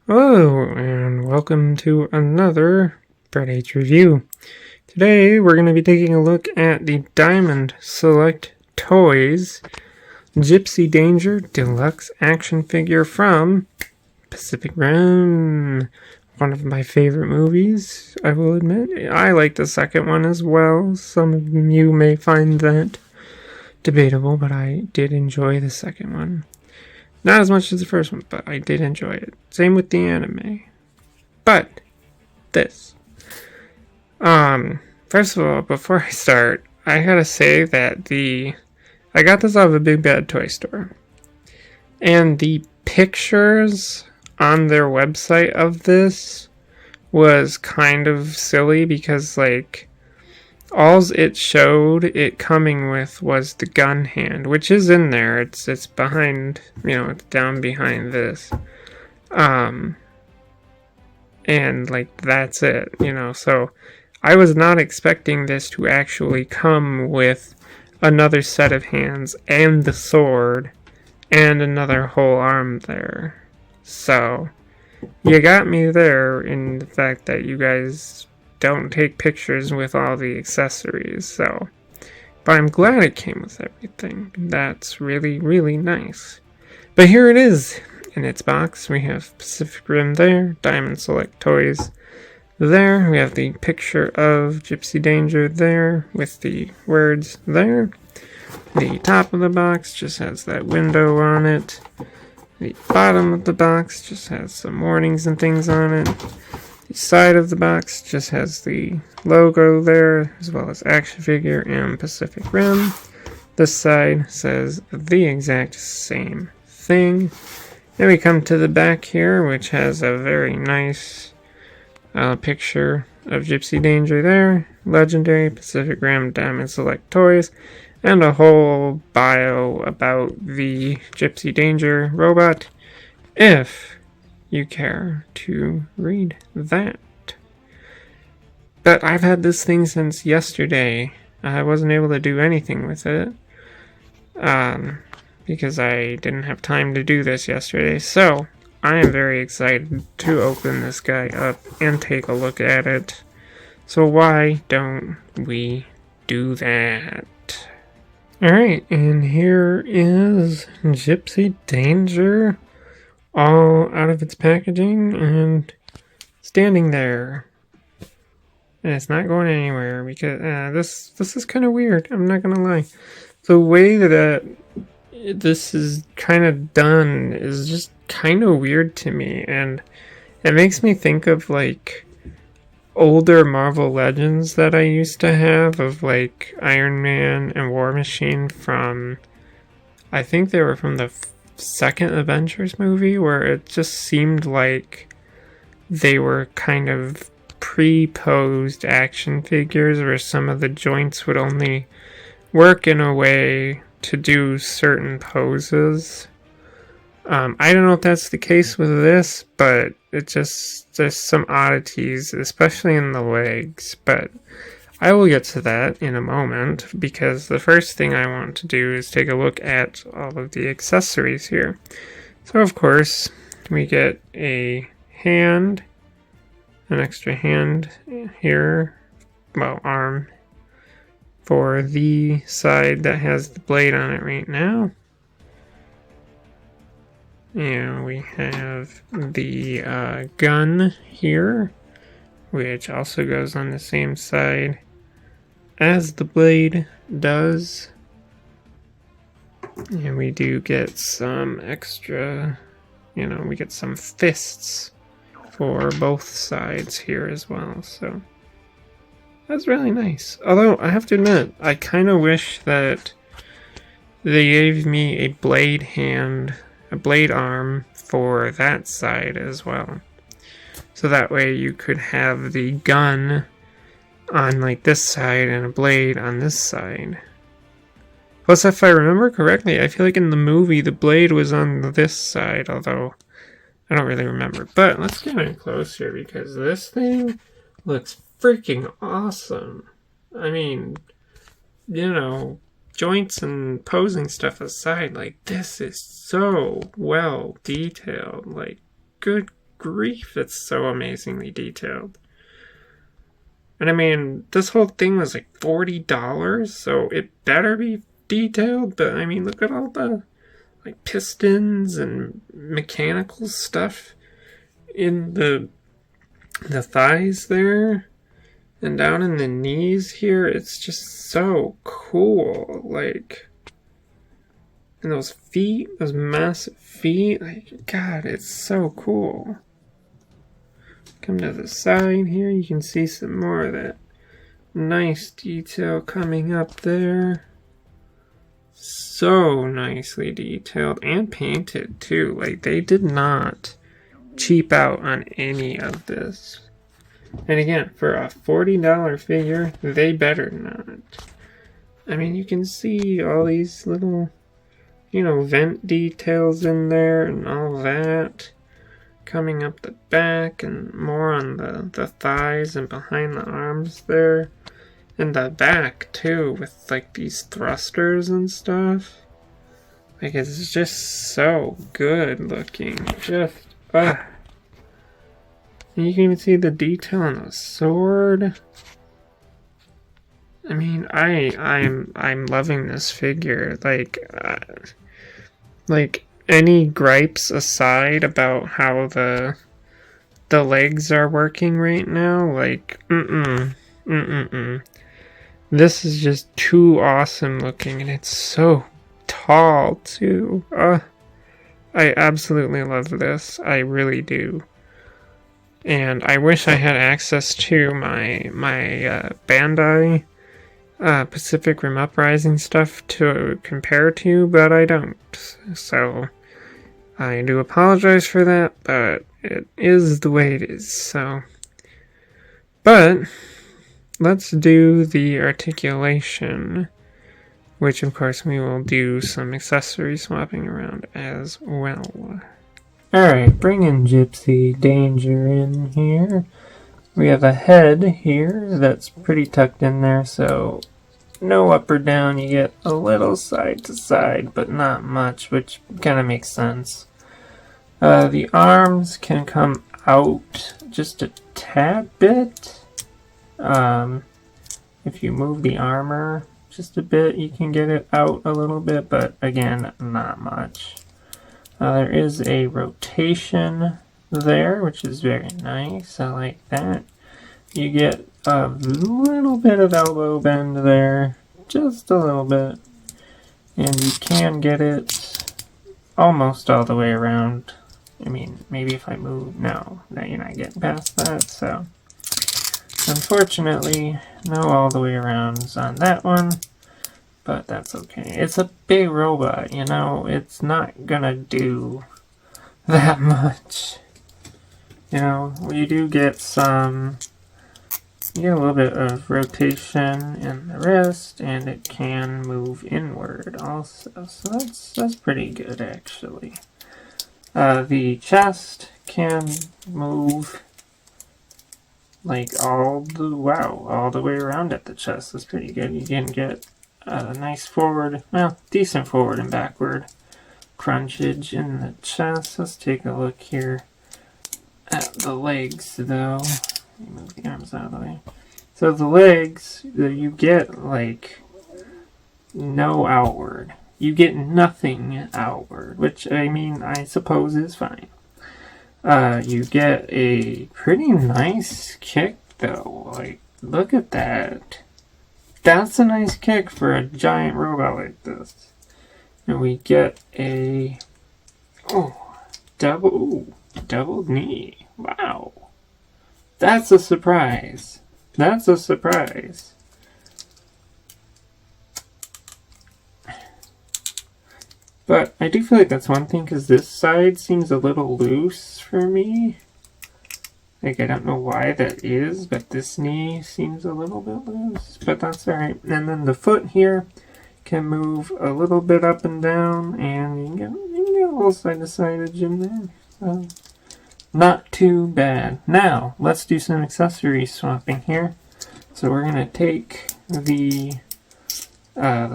Hello, and welcome to another Fred H review. Today, we're going to be taking a look at the Diamond Select Toys Gipsy Danger Deluxe action figure from Pacific Rim. One of my favorite movies, I will admit. I like the second one as well. Some of you may find that debatable, but I did enjoy the second one. Not as much as the first one, but I did enjoy it. Same with the anime. But, this. First of all, before I start, I gotta say that I got this out of a Big Bad Toy Store. And the pictures on their website of this was kind of silly because, all it showed it coming with was the gun hand, which is in there. It's behind, it's down behind this. And that's it, so I was not expecting this to actually come with another set of hands and the sword and another whole arm there. So you got me there in the fact that you guys don't take pictures with all the accessories, but I'm glad it came with everything. That's really, really nice. But here it is in its box. We have Pacific Rim there, Diamond Select Toys there. We have the picture of Gipsy Danger there with the words there. The top of the box just has that window on it. The bottom of the box just has some warnings and things on it. The side of the box just has the logo there, as well as action figure and Pacific Rim. This side says the exact same thing. Then we come to the back here, which has a very nice picture of Gipsy Danger there, Legendary, Pacific Rim, Diamond Select Toys, and a whole bio about the Gipsy Danger robot, if you care to read that. But I've had this thing since yesterday. I wasn't able to do anything with it because I didn't have time to do this yesterday. So I am very excited to open this guy up and take a look at it. So why don't we do that? Alright, and here is Gipsy Danger, all out of its packaging and standing there. And it's not going anywhere because this is kind of weird, I'm not gonna lie. The way that this is kind of done is just kind of weird to me, and it makes me think of older Marvel Legends that I used to have of Iron Man and War Machine from, I think they were from the second Avengers movie, where it just seemed like they were kind of pre-posed action figures where some of the joints would only work in a way to do certain poses. I don't know if that's the case with this, but there's some oddities, especially in the legs, but I will get to that in a moment, because the first thing I want to do is take a look at all of the accessories here. So of course, we get a hand, an extra hand here, arm, for the side that has the blade on it right now. And we have the gun here, which also goes on the same side as the blade does. And we do get some extra, we get some fists for both sides here as well. So that's really nice. Although, I have to admit, I kind of wish that they gave me a blade hand, a blade arm for that side as well. So that way you could have the gun on this side and a blade on this side. Plus, if I remember correctly, I feel like in the movie the blade was on this side, although I don't really remember. But let's get in close here, because this thing looks freaking awesome. I mean, joints and posing stuff aside, this is so well detailed. Good grief, it's so amazingly detailed. And I mean, this whole thing was like $40, so it better be detailed, but I mean, look at all the like pistons and mechanical stuff in the thighs there and down in the knees here. It's just so cool. Like, and those feet, those massive feet, like, God, it's so cool. Come to the side here, you can see some more of that nice detail coming up there. So nicely detailed and painted too. Like, they did not cheap out on any of this. And again, for a $40 figure, they better not. I mean, you can see all these little, vent details in there and all that. Coming up the back and more on the thighs and behind the arms there. And the back too, with like these thrusters and stuff. Like, it's just so good looking. Just, and you can even see the detail on the sword. I mean, I'm loving this figure. Like any gripes aside about how the legs are working right now, like, this is just too awesome looking, and it's so tall too. I absolutely love this. I really do. And I wish I had access to my Bandai Pacific Rim Uprising stuff to compare to, but I don't. So I do apologize for that, but it is the way it is. So, but let's do the articulation, which of course we will do some accessory swapping around as well. Alright, bringing Gipsy Danger in here. We have a head here that's pretty tucked in there, so no up or down. You get a little side to side, but not much, which kind of makes sense. The arms can come out just a tad bit. If you move the armor just a bit, you can get it out a little bit, but again, not much. There is a rotation there, which is very nice. I like that. You get a little bit of elbow bend there, just a little bit. And you can get it almost all the way around. I mean, maybe if I move, no, you're not getting past that, so. Unfortunately, no all the way arounds on that one. But that's okay. It's a big robot, it's not gonna do that much. You do get you get a little bit of rotation in the wrist, and it can move inward also. So that's pretty good, actually. The chest can move like all the way around at the chest. That's pretty good. You can get a nice decent forward and backward crunchage in the chest. Let's take a look here at the legs, though. Let me move the arms out of the way. So the legs, you get like no outward. You get nothing outward, which I mean, I suppose is fine. You get a pretty nice kick, though. Like, look at that. That's a nice kick for a giant robot like this. And we get a double knee. Wow. That's a surprise. That's a surprise. But I do feel like that's one thing, because this side seems a little loose for me. Like, I don't know why that is, but this knee seems a little bit loose, but that's alright. And then the foot here can move a little bit up and down, and you can get a little side-to-sideage in there. So, not too bad. Now, let's do some accessory swapping here. So we're going to take the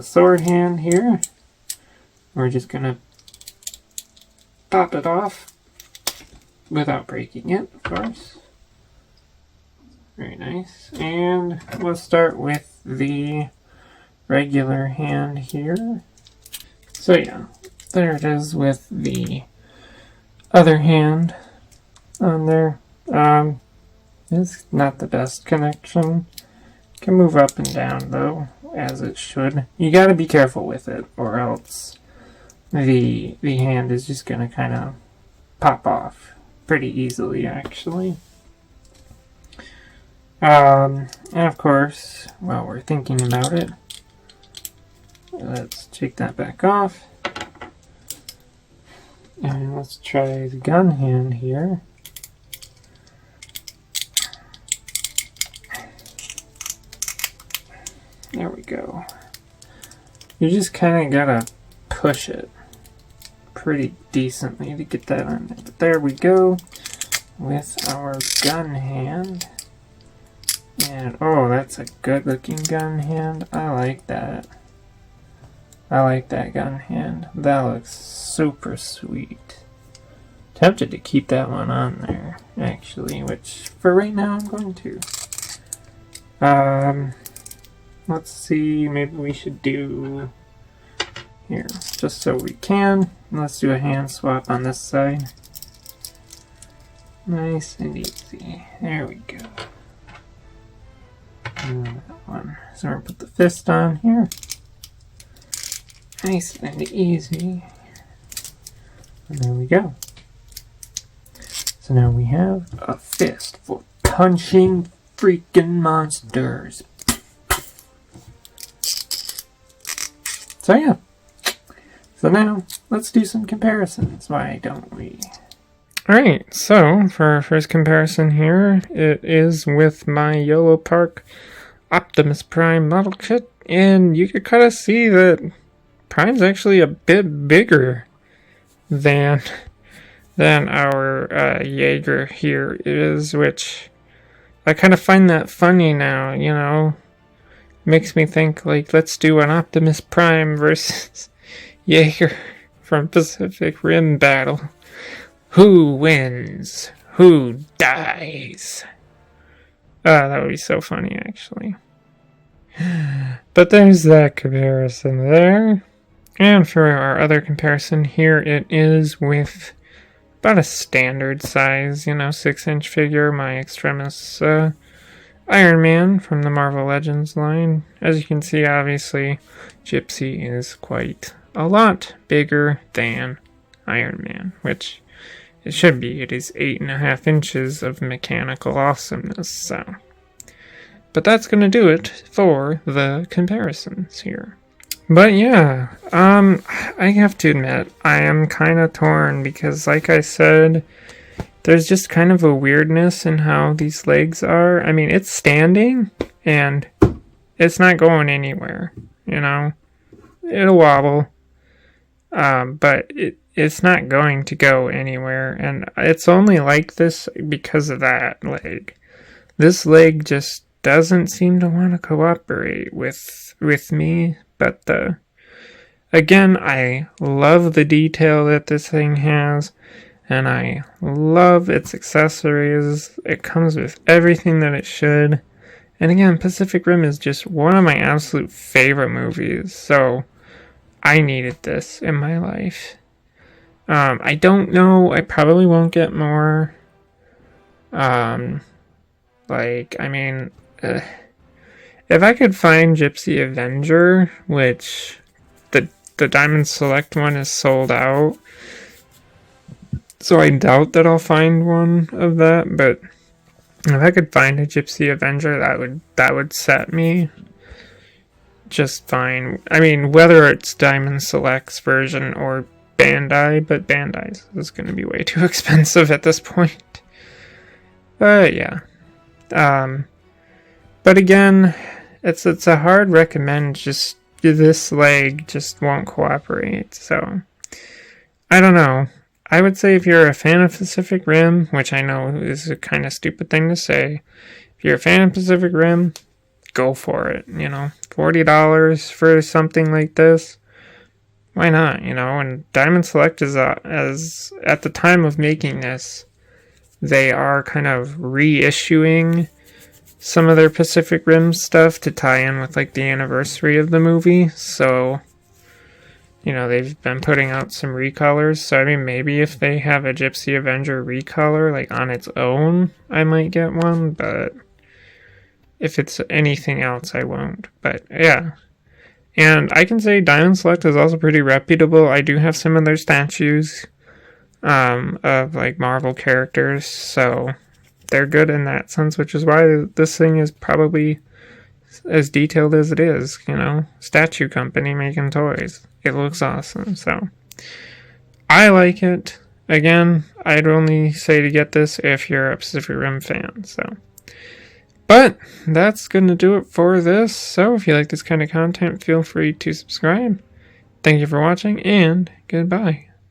sword hand here. We're just going to pop it off. without breaking it, of course. Very nice. And we'll start with the regular hand here. So yeah, there it is with the other hand on there. It's not the best connection. Can move up and down though, as it should. You gotta be careful with it, or else the hand is just gonna kind of pop off pretty easily, actually. And of course, while we're thinking about it, let's take that back off. And let's try the gun hand here. There we go. You just kind of gotta push it pretty decently to get that on there. But there we go with our gun hand. And oh, that's a good looking gun hand. I like that. I like that gun hand. That looks super sweet. Tempted to keep that one on there, actually, which for right now I'm going to. Let's see, maybe we should do here, just so we can. Let's do a hand swap on this side. Nice and easy. There we go. And that one. So we're going to put the fist on here. Nice and easy. And there we go. So now we have a fist for punching freaking monsters. So yeah. So now, let's do some comparisons. Why don't we? Alright, so for our first comparison here, it is with my Yellow Park Optimus Prime model kit. And you can kind of see that Prime's actually a bit bigger than our Jaeger here is, which I kind of find that funny now, you know. Makes me think, like, let's do an Optimus Prime versus Jaeger from Pacific Rim battle. Who wins? Who dies? That would be so funny, actually. But there's that comparison there. And for our other comparison here, it is with about a standard size, 6-inch figure, my Extremis Iron Man from the Marvel Legends line. As you can see, obviously, Gipsy is quite a lot bigger than Iron Man, which it should be. It is 8.5 inches of mechanical awesomeness, so. But that's going to do it for the comparisons here. But yeah, I have to admit, I am kind of torn because, like I said, there's just kind of a weirdness in how these legs are. I mean, it's standing, and it's not going anywhere, It'll wobble, but it's not going to go anywhere, and it's only like this because of that leg. This leg just doesn't seem to want to cooperate with me, but again, I love the detail that this thing has, and I love its accessories. It comes with everything that it should. And again, Pacific Rim is just one of my absolute favorite movies, so I needed this in my life. I don't know, I probably won't get more. If I could find Gipsy Avenger, which the Diamond Select one is sold out, so I doubt that I'll find one of that, but if I could find a Gipsy Avenger, that would set me just fine. I mean, whether it's Diamond Select's version or Bandai, but Bandai's is going to be way too expensive at this point. Yeah. But again, it's a hard recommend. Just this leg just won't cooperate. So I don't know. I would say if you're a fan of Pacific Rim, which I know is a kind of stupid thing to say, if you're a fan of Pacific Rim, go for it. $40 for something like this. Why not? And Diamond Select is as at the time of making this, they are kind of reissuing some of their Pacific Rim stuff to tie in with like the anniversary of the movie. So, you know, they've been putting out some recolors. So I mean, maybe if they have a Gipsy Avenger recolor like on its own, I might get one, but if it's anything else, I won't. But yeah. And I can say Diamond Select is also pretty reputable. I do have some of their statues of like Marvel characters, so they're good in that sense, which is why this thing is probably as detailed as it is. You know, statue company making toys. It looks awesome, so I like it. Again, I'd only say to get this if you're a Pacific Rim fan, so. But that's going to do it for this. So if you like this kind of content, feel free to subscribe. Thank you for watching, and goodbye.